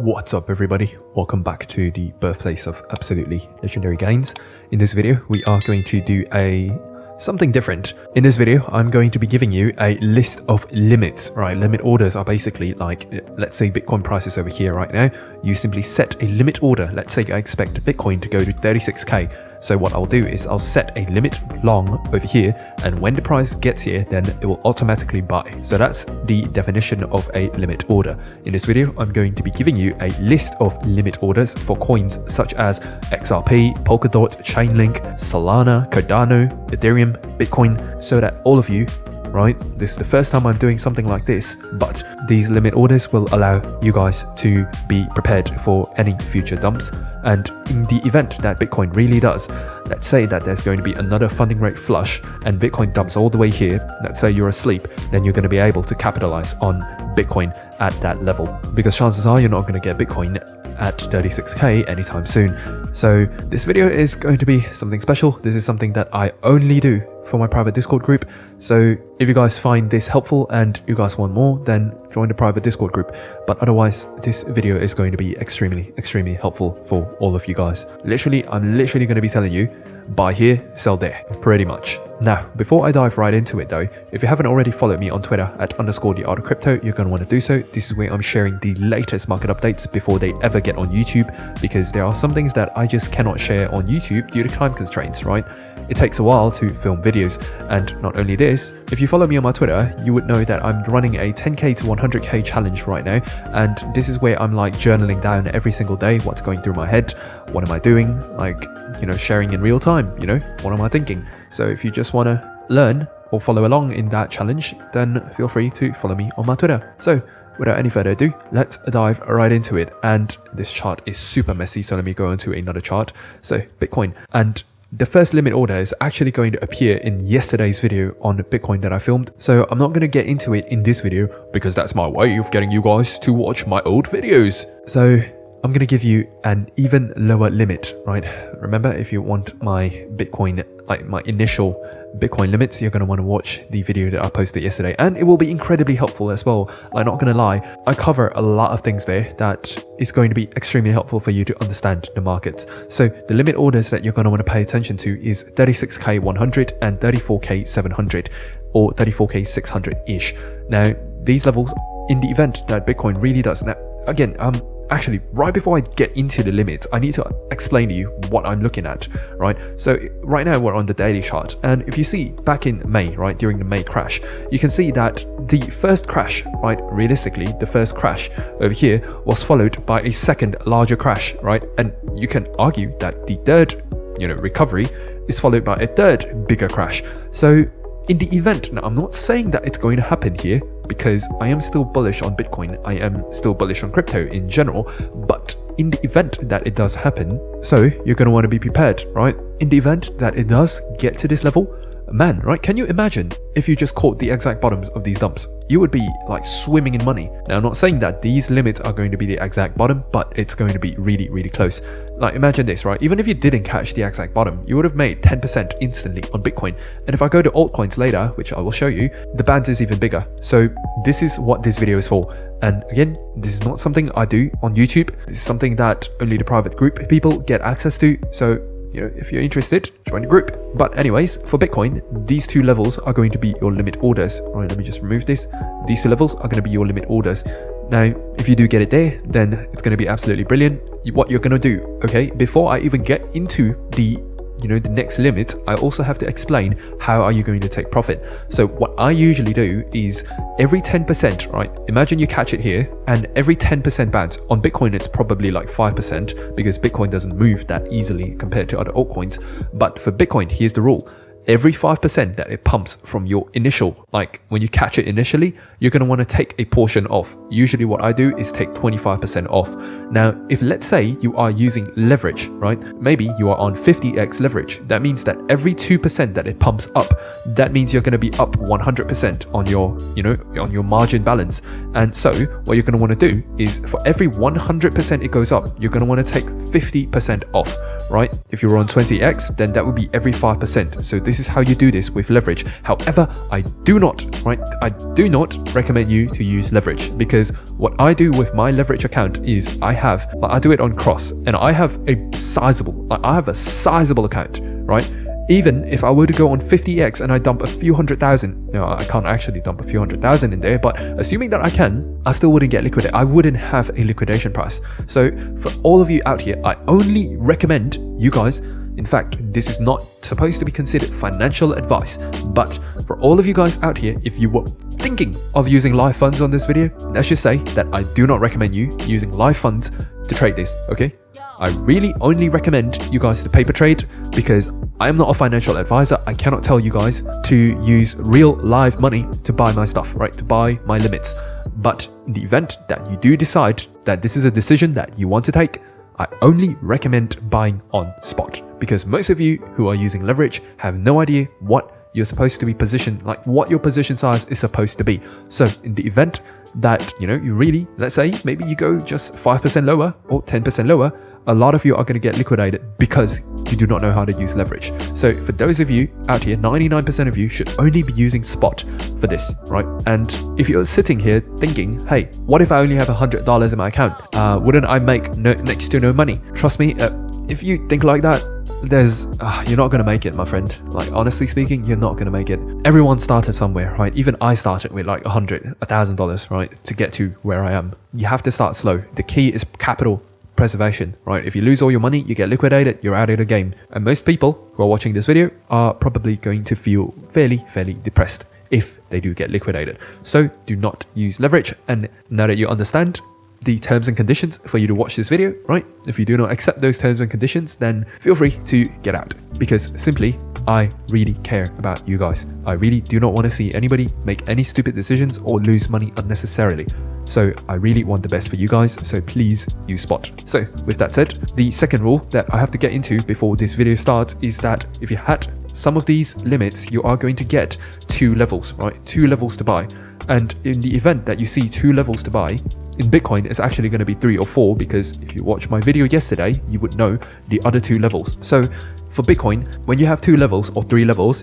What's up everybody, welcome back to the birthplace of absolutely legendary gains. In this video we are going to do something different. In this video I'm going to be giving you a list of limits, right? Limit orders are basically like, let's say Bitcoin price is over here right now, you simply set a limit order. Let's say I expect Bitcoin to go to 36k. So what I'll do is I'll set a limit long over here, and when the price gets here, then it will automatically buy. So that's the definition of a limit order. In this video, I'm going to be giving you a list of limit orders for coins such as XRP, Polkadot, Chainlink, Solana, Cardano, Ethereum, Bitcoin, so that all of you, right? This is the first time I'm doing something like this, but these limit orders will allow you guys to be prepared for any future dumps. And in the event that Bitcoin really does, let's say that there's going to be another funding rate flush and Bitcoin dumps all the way here, let's say you're asleep, then you're going to be able to capitalize on Bitcoin at that level, because chances are you're not going to get Bitcoin at 36k anytime soon. So this video is going to be something special. This is something that I only do for my private Discord group. So if you guys find this helpful and you guys want more, then join the private Discord group. But otherwise, this video is going to be extremely helpful for all of you guys. I'm literally going to be telling you, buy here, sell there, pretty much. Now, before I dive right into it though, if you haven't already followed me on Twitter at _theartofcrypto, you're going to want to do so. This is where I'm sharing the latest market updates before they ever get on YouTube, because there are some things that I just cannot share on YouTube due to time constraints, right? It takes a while to film videos. And not only this, if you follow me on my Twitter, you would know that I'm running a 10k to 100k challenge right now. And this is where I'm like journaling down every single day what's going through my head, what am I doing, like, you know, sharing in real time, you know, what am I thinking? So if you just want to learn or follow along in that challenge, then feel free to follow me on my Twitter. So without any further ado, let's dive right into it. And this chart is super messy, so let me go into another chart. So Bitcoin, and the first limit order is actually going to appear in yesterday's video on Bitcoin that I filmed. So I'm not going to get into it in this video because that's my way of getting you guys to watch my old videos. So I'm going to give you an even lower limit, right? Remember, if you want my Bitcoin, like my initial Bitcoin limits, you're going to want to watch the video that I posted yesterday, and it will be incredibly helpful as well. Like, not going to lie, I cover a lot of things there that is going to be extremely helpful for you to understand the markets. So the limit orders that you're going to want to pay attention to is 36k 100 and 34k 700 or 34k 600-ish. Now, these levels, in the event that Bitcoin really does, now again, actually, right before I get into the limits, I need to explain to you what I'm looking at, right? So right now we're on the daily chart, and if you see back in May, right, during the May crash, you can see that the first crash, right, realistically, the first crash over here was followed by a second larger crash, right? And you can argue that the third, you know, recovery is followed by a third bigger crash. So in the event, now I'm not saying that it's going to happen here, because I am still bullish on Bitcoin, I am still bullish on crypto in general, but in the event that it does happen, so you're going to want to be prepared, right? In the event that it does get to this level, man, right, can you imagine if you just caught the exact bottoms of these dumps? You would be like swimming in money. Now, I'm not saying that these limits are going to be the exact bottom, but it's going to be really close. Like, imagine this, right? Even if you didn't catch the exact bottom, you would have made 10% instantly on Bitcoin. And if I go to altcoins later, which I will show you, the band is even bigger. So this is what this video is for. And again, this is not something I do on YouTube. This is something that only the private group people get access to. So, you know, if you're interested, join the group. But anyways, for Bitcoin, these two levels are going to be your limit orders. All right, let me just remove this. These two levels are going to be your limit orders. Now, if you do get it there, then it's going to be absolutely brilliant. What you're going to do, okay, before I even get into the, you know, the next limit, I also have to explain how are you going to take profit. So what I usually do is every 10%, right? Imagine you catch it here, and every 10% bounce. On Bitcoin, it's probably like 5% because Bitcoin doesn't move that easily compared to other altcoins. But for Bitcoin, here's the rule. Every 5% that it pumps from your initial, like when you catch it initially, you're going to want to take a portion off. Usually what I do is take 25% off. Now, if let's say you are using leverage, right? Maybe you are on 50x leverage. That means that every 2% that it pumps up, that means you're going to be up 100% on your, you know, on your margin balance. And so what you're going to want to do is for every 100% it goes up, you're going to want to take 50% off, right? If you were on 20x, then that would be every 5%. So this This is how you do this with leverage. However, I do not recommend you to use leverage, because what I do with my leverage account is I do it on Cross, and I have a sizable account, right? Even if I were to go on 50x and I dump a few $100,000, no, I can't actually dump a few $100,000 in there, but assuming that I can, I still wouldn't get liquidated. I wouldn't have a liquidation price. So for all of you out here, I only recommend you guys, in fact, this is not supposed to be considered financial advice, but for all of you guys out here, if you were thinking of using live funds on this video, let's just say that I do not recommend you using live funds to trade this, okay? I really only recommend you guys to paper trade, because I am not a financial advisor. I cannot tell you guys to use real live money to buy my stuff, right? To buy my limits. But in the event that you do decide that this is a decision that you want to take, I only recommend buying on spot, because most of you who are using leverage have no idea what you're supposed to be positioned, like what your position size is supposed to be. So in the event that, you really, let's say maybe you go just 5% lower or 10% lower, a lot of you are going to get liquidated because you do not know how to use leverage. So for those of you out here, 99% of you should only be using spot for this, right? And if you're sitting here thinking, hey, what if I only have $100 in my account? Wouldn't I make next to no money? Trust me, if you think like that, you're not going to make it, my friend. Like, honestly speaking, you're not going to make it. Everyone started somewhere, right? Even I started with like $1,000, right? To get to where I am. You have to start slow. The key is capital preservation, right? If you lose all your money, you get liquidated, you're out of the game. And most people who are watching this video are probably going to feel fairly depressed if they do get liquidated. So do not use leverage. And now that you understand the terms and conditions for you to watch this video, right? If you do not accept those terms and conditions, then feel free to get out, because simply, I really care about you guys. I really do not want to see anybody make any stupid decisions or lose money unnecessarily. So I really want the best for you guys, so please use spot. So with that said, the second rule that I have to get into before this video starts is that if you had some of these limits, you are going to get 2 levels, right? 2 levels to buy. And in the event that you see 2 levels to buy, in Bitcoin, it's actually going to be 3 or 4, because if you watched my video yesterday, you would know the other 2 levels. So for Bitcoin, when you have 2 levels or 3 levels,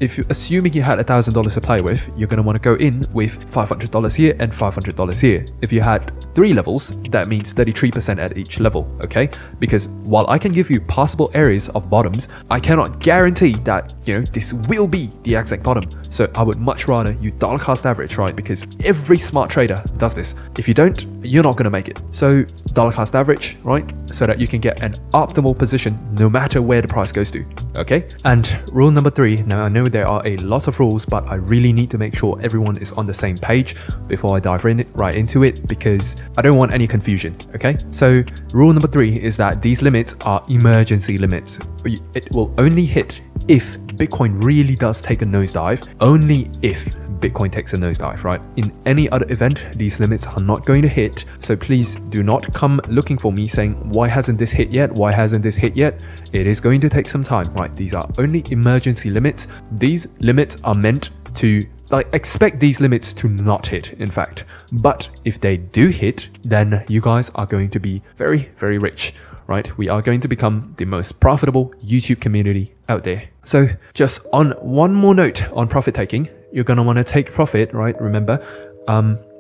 if you're assuming you had $1,000 to play with, you're going to want to go in with $500 here and $500 here. If you had 3 levels, that means 33% at each level, okay? Because while I can give you possible areas of bottoms, I cannot guarantee that, this will be the exact bottom. So I would much rather you dollar cost average, right? Because every smart trader does this. If you don't, you're not going to make it. So dollar cost average, right? So that you can get an optimal position no matter where the price goes to, okay? And rule number 3, now I know there are a lot of rules, but I really need to make sure everyone is on the same page before I dive right into it, because I don't want any confusion, okay? So rule number 3 is that these limits are emergency limits. It will only hit if Bitcoin really does take a nosedive, only if Bitcoin takes a nosedive, right? In any other event, these limits are not going to hit. So please do not come looking for me saying, why hasn't this hit yet? Why hasn't this hit yet? It is going to take some time, right? These are only emergency limits. These limits are meant to, expect these limits to not hit, in fact. But if they do hit, then you guys are going to be very rich, right? We are going to become the most profitable YouTube community out there. So just on one more note on profit taking, you're going to want to take profit, right? Remember,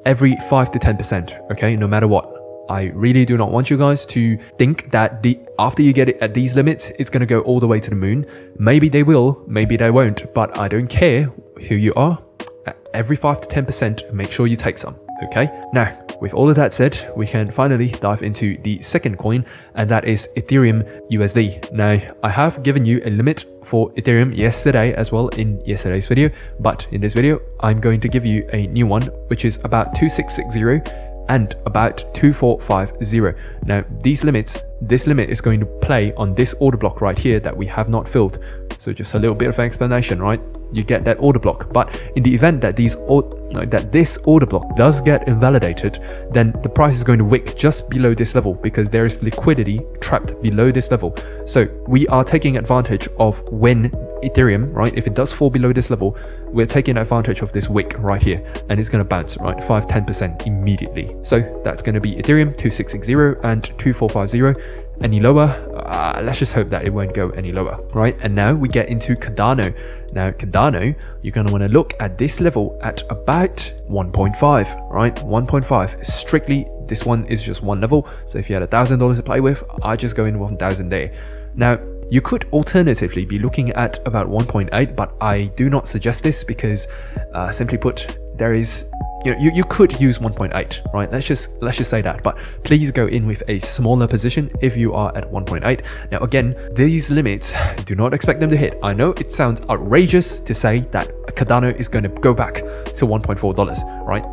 every 5 to 10%, okay? No matter what. I really do not want you guys to think that after you get it at these limits, it's going to go all the way to the moon. Maybe they will, maybe they won't, but I don't care who you are. Every 5 to 10%, make sure you take some, okay? Now, with all of that said, we can finally dive into the second coin, and that is Ethereum USD. Now, I have given you a limit for Ethereum yesterday as well in yesterday's video, but in this video, I'm going to give you a new one, which is about 2660 and about 2450. Now, this limit is going to play on this order block right here that we have not filled. So just a little bit of an explanation, right? You get that order block, but in the event that this order block does get invalidated, then the price is going to wick just below this level, because there is liquidity trapped below this level. So we are taking advantage of when Ethereum, right, if it does fall below this level, we're taking advantage of this wick right here, and it's going to bounce, right, 5-10% immediately. So that's going to be Ethereum 2660 and 2450. Any lower, let's just hope that it won't go any lower, right? And now we get into Cardano. Now Cardano, you're going to want to look at this level at about 1.5, right? 1.5 strictly. This one is just one level. So if you had $1,000 to play with, I just go in 1,000 there. Now, you could alternatively be looking at about 1.8, but I do not suggest this because simply put, there is, you could use 1.8, right? Let's just say that, but please go in with a smaller position if you are at 1.8. Now again, these limits, do not expect them to hit. I know it sounds outrageous to say that Cardano is going to go back to $1.4, right?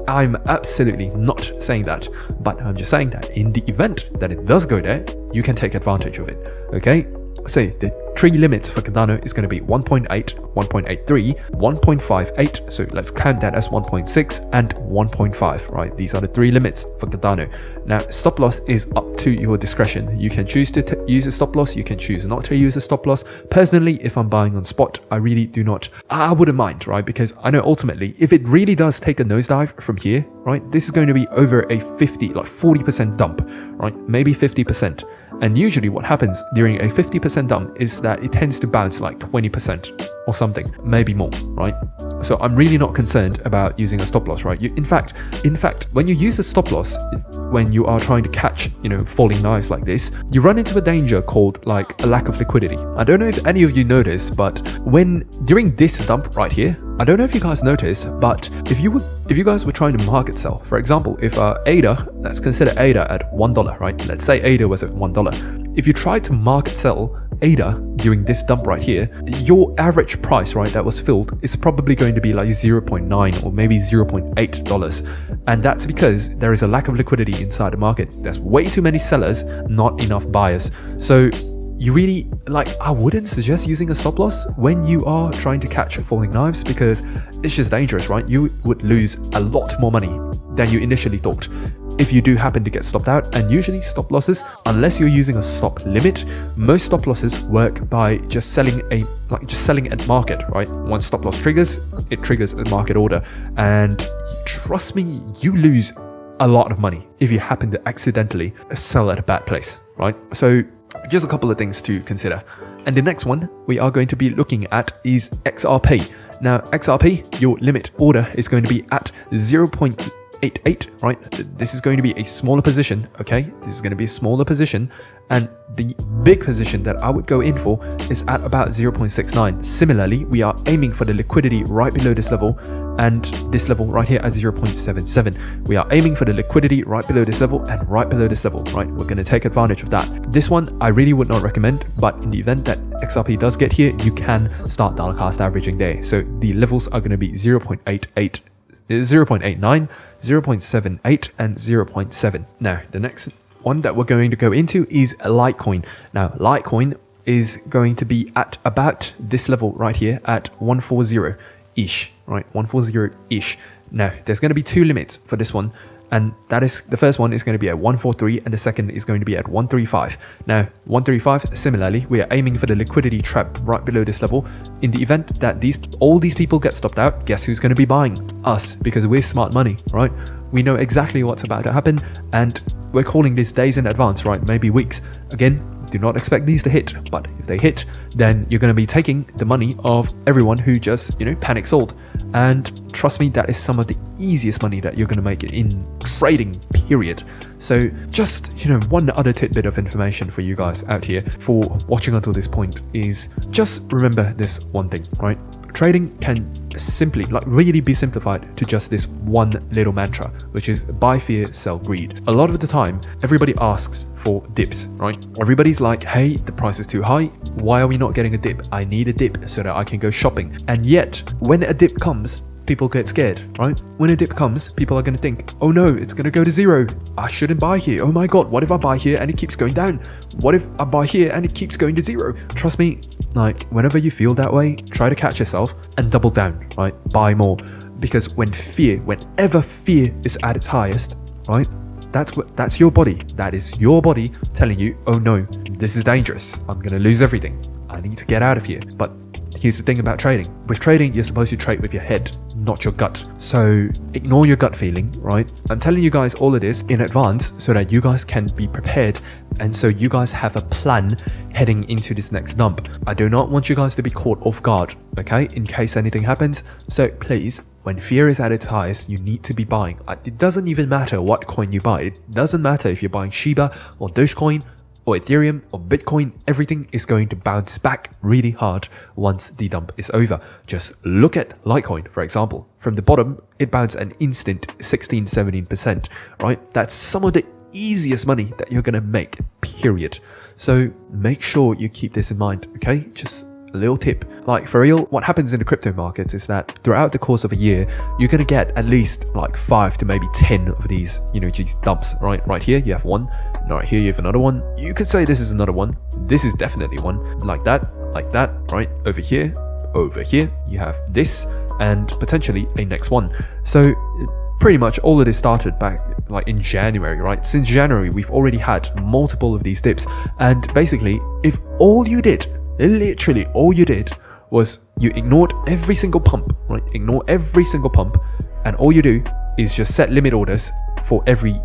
I'm absolutely not saying that, but I'm just saying that in the event that it does go there, you can take advantage of it, okay? So the three limits for Cardano is going to be 1.8, 1.83, 1.58. So let's count that as 1.6 and 1.5, right? These are the three limits for Cardano. Now, stop loss is up to your discretion. You can choose to use a stop loss. You can choose not to use a stop loss. Personally, if I'm buying on spot, I really do not. I wouldn't mind, right? Because I know ultimately, if it really does take a nosedive from here, right, this is going to be over a 40% dump, right? Maybe 50%. And usually what happens during a 50% dump is that it tends to bounce like 20% or something, maybe more, right? So I'm really not concerned about using a stop loss, right? In fact, when you use a stop loss, when you are trying to catch, falling knives like this, you run into a danger called like a lack of liquidity. I don't know if any of you know this, but during this dump right here, I don't know if you guys notice, but if you guys were trying to market sell, for example, if ADA, let's consider ADA at $1, right? Let's say ADA was at $1. If you tried to market sell ADA during this dump right here, your average price, right, that was filled is probably going to be like $0.9 or maybe $0.8. And that's because there is a lack of liquidity inside the market. There's way too many sellers, not enough buyers. So you really, I wouldn't suggest using a stop loss when you are trying to catch falling knives because it's just dangerous, right? You would lose a lot more money than you initially thought if you do happen to get stopped out. And usually stop losses, unless you're using a stop limit, most stop losses work by just selling at market, right? Once stop loss triggers, it triggers a market order. And trust me, you lose a lot of money if you happen to accidentally sell at a bad place, right? So just a couple of things to consider. And the next one we are going to be looking at is XRP. Now, XRP, your limit order is going to be at 0.88, right? This is going to be a smaller position, okay? This is going to be a smaller position. And the big position that I would go in for is at about 0.69. Similarly, we are aiming for the liquidity right below this level and this level right here at 0.77. We are aiming for the liquidity right below this level and right below this level, right? We're going to take advantage of that. This one I really would not recommend, but in the event that XRP does get here, you can start dollar cost averaging there. So the levels are going to be 0.88, 0.89, 0.78 and 0.7. Now, the next one that we're going to go into is Litecoin. Now, Litecoin is going to be at about this level right here at 140-ish, right? 140-ish. Now, there's going to be two limits for this one. And that is, the first one is going to be at 143 and the second is going to be at 135. Now, 135, similarly, we are aiming for the liquidity trap right below this level. In the event that all these people get stopped out, guess who's going to be buying? Us, because we're smart money, right? We know exactly what's about to happen and we're calling this days in advance, right? Maybe weeks. Again, do not expect these to hit, but if they hit, then you're going to be taking the money of everyone who just, panic sold. And trust me, that is some of the easiest money that you're going to make in trading, period. So just, one other tidbit of information for you guys out here for watching until this point is just remember this one thing, right? Trading can simply, really be simplified to just this one little mantra, which is buy fear, sell greed. A lot of the time, everybody asks for dips, right? Everybody's like, hey, the price is too high. Why are we not getting a dip? I need a dip so that I can go shopping. And yet, when a dip comes, people get scared, right? When a dip comes, people are going to think, oh no, it's going to go to zero. I shouldn't buy here. Oh my God, what if I buy here and it keeps going down? What if I buy here and it keeps going to zero? Trust me, whenever you feel that way, try to catch yourself and double down, right? Buy more. Because whenever fear is at its highest, right? That's your body. That is your body telling you, oh no, this is dangerous. I'm going to lose everything. I need to get out of here. But here's the thing about trading. With trading, you're supposed to trade with your head, not your gut. So ignore your gut feeling, right? I'm telling you guys all of this in advance so that you guys can be prepared, and so you guys have a plan heading into this next dump. I do not want you guys to be caught off guard, okay, in case anything happens. So please, when fear is at its highest, you need to be buying. It doesn't even matter what coin you buy. It doesn't matter if you're buying Shiba or Dogecoin or Ethereum or Bitcoin. Everything is going to bounce back really hard once the dump is over. Just look at Litecoin, for example. From the bottom, it bounced an instant 16-17%, right? That's some of the easiest money that you're gonna make, period. So make sure you keep this in mind, okay? Just a little tip. Like, for real, what happens in the crypto markets is that throughout the course of a year, you're gonna get at least like 5 to maybe 10 of these, these dumps, right? Right here, you have one. Right here, you have another one. You could say this is another one. This is definitely one. Like that, right? Over here, you have this, and potentially a next one. So pretty much all of this started back like in January, right? Since January, we've already had multiple of these dips. And basically, if all you did, literally all you did, was you ignored every single pump, right? Ignore every single pump, and all you do is just set limit orders for every,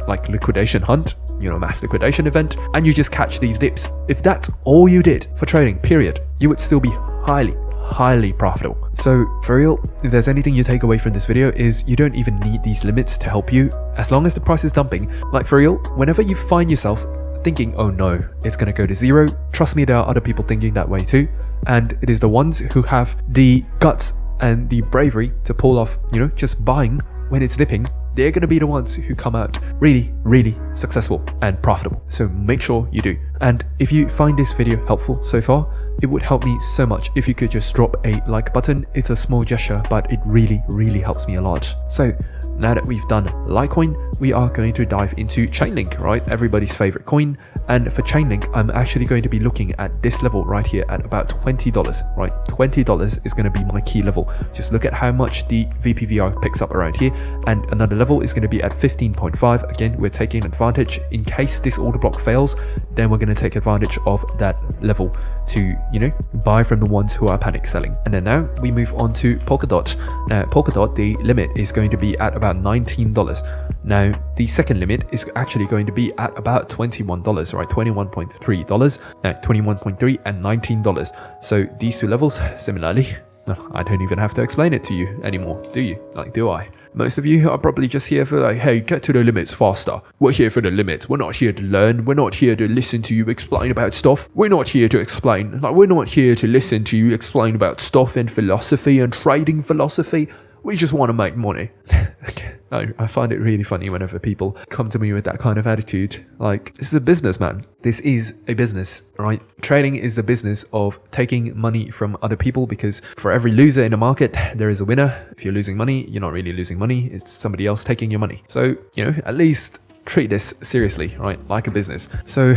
like liquidation hunt, mass liquidation event, and you just catch these dips. If that's all you did for trading, period, you would still be highly profitable. So for real, if there's anything you take away from this video, is you don't even need these limits to help you as long as the price is dumping. Like, for real, whenever you find yourself thinking, oh no, it's gonna go to zero, trust me, there are other people thinking that way too, and it is the ones who have the guts and the bravery to pull off, just buying when it's dipping. They're going to be the ones who come out really successful and profitable. So make sure you do. And if you find this video helpful so far, it would help me so much if you could just drop a like button. It's a small gesture, but it really helps me a lot. So now that we've done Litecoin, we are going to dive into Chainlink, right? Everybody's favorite coin. And for Chainlink, I'm actually going to be looking at this level right here at about $20, right? $20 is going to be my key level. Just look at how much the VPVR picks up around here. And another level is going to be at 15.5. Again, we're taking advantage in case this order block fails, then we're going to take advantage of that level to, buy from the ones who are panic selling. And then now we move on to Polkadot. Now, Polkadot, the limit is going to be at about $19. Now, the second limit is actually going to be at about $21, right? $21.3, $21.3 and $19. So these two levels, similarly, I don't even have to explain it to you anymore, do you? Like, do I? Most of you are probably just here for like, hey, get to the limits faster. We're here for the limits. We're not here to learn. We're not here to listen to you explain about stuff. We're not here to explain. Like, we're not here to listen to you explain about stuff and philosophy and trading philosophy. We just want to make money. I find it really funny whenever people come to me with that kind of attitude. Like, this is a business, man. This is a business, right? Trading is the business of taking money from other people, because for every loser in the market, there is a winner. If you're losing money, you're not really losing money. It's somebody else taking your money. So, at least treat this seriously, right? Like a business. So,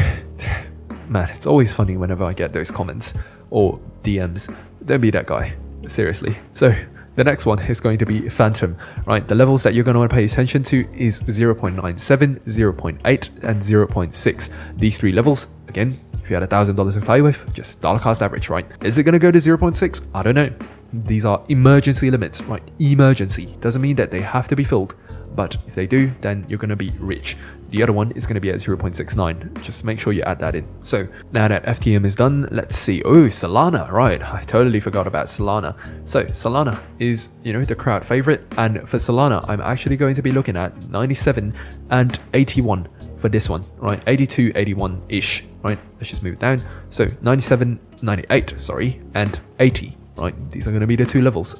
man, it's always funny whenever I get those comments or DMs. Don't be that guy. Seriously. So, the next one is going to be Fantom, right? The levels that you're going to want to pay attention to is 0.97, 0.8, and 0.6. These three levels, again, if you had $1,000 to play with, just dollar cost average, right? Is it going to go to 0.6? I don't know. These are emergency limits, right? Emergency. Doesn't mean that they have to be filled, but if they do, then you're going to be rich. The other one is going to be at 0.69. Just make sure you add that in. So now that FTM is done, let's see. Oh, Solana, right? I totally forgot about Solana. So Solana is, the crowd favorite. And for Solana, I'm actually going to be looking at 97 and 81 for this one, right? 82, 81-ish, right? Let's just move it down. So 97, 98, sorry, and 80. Right, these are going to be the two levels.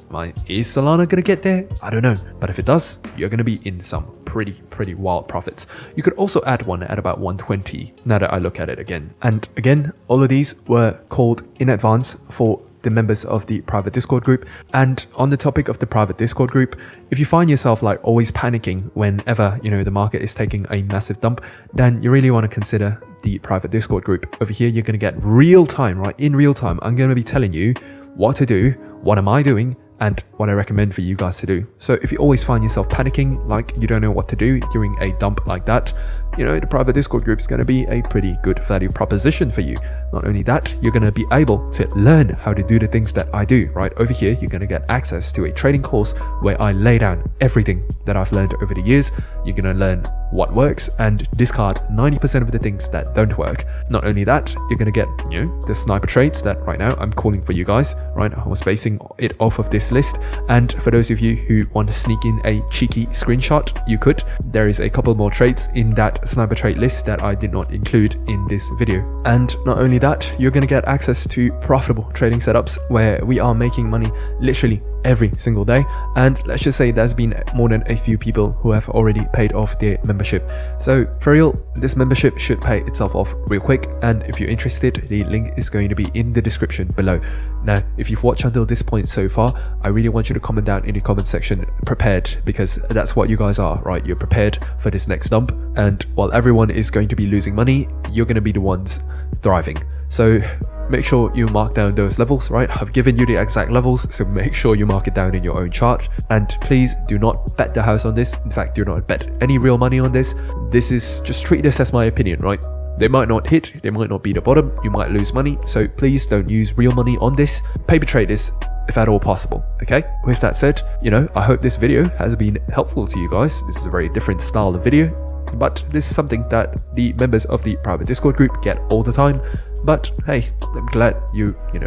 Is Solana going to get there? I don't know. But if it does, you're going to be in some pretty wild profits. You could also add one at about 120 now that I look at it again. And again, all of these were called in advance for the members of the private Discord group. And on the topic of the private Discord group, if you find yourself like always panicking whenever, the market is taking a massive dump, then you really want to consider the private Discord group. Over here, you're going to get real time, right? In real time, I'm going to be telling you what to do, what am I doing, and what I recommend for you guys to do. So if you always find yourself panicking, like you don't know what to do during a dump like that, you know, the private Discord group is going to be a pretty good value proposition for you. Not only that, you're going to be able to learn how to do the things that I do, right? Over here, you're going to get access to a trading course where I lay down everything that I've learned over the years. You're going to learn what works and discard 90% of the things that don't work. Not only that, you're going to get, you know, the sniper trades that right now I'm calling for you guys, right? I was basing it off of this list. And for those of you who want to sneak in a cheeky screenshot, you could. There is a couple more trades in that sniper trade list that I did not include in this video. And not only that, you're going to get access to profitable trading setups where we are making money literally every single day. And let's just say there's been more than a few people who have already paid off their membership. So for real, this membership should pay itself off real quick. And if you're interested, the link is going to be in the description below. Now, if you've watched until this point so far, I really want you to comment down in the comment section prepared, because that's what you guys are, right? You're prepared for this next dump. And while everyone is going to be losing money, you're going to be the ones thriving. So make sure you mark down those levels, right? I've given you the exact levels, so make sure you mark it down in your own chart. And please do not bet the house on this. In fact, do not bet any real money on this. This is, just treat this as my opinion, right? They might not hit, they might not be the bottom, you might lose money, so please don't use real money on this. Paper trade this if at all possible, okay? With that said, you know, I hope this video has been helpful to you guys. This is a very different style of video, but this is something that the members of the private Discord group get all the time. But hey, I'm glad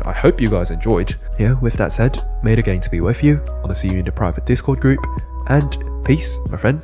I hope you guys enjoyed. Yeah, with that said, may the gains be with you. I want to see you in the private Discord group, and peace, my friend.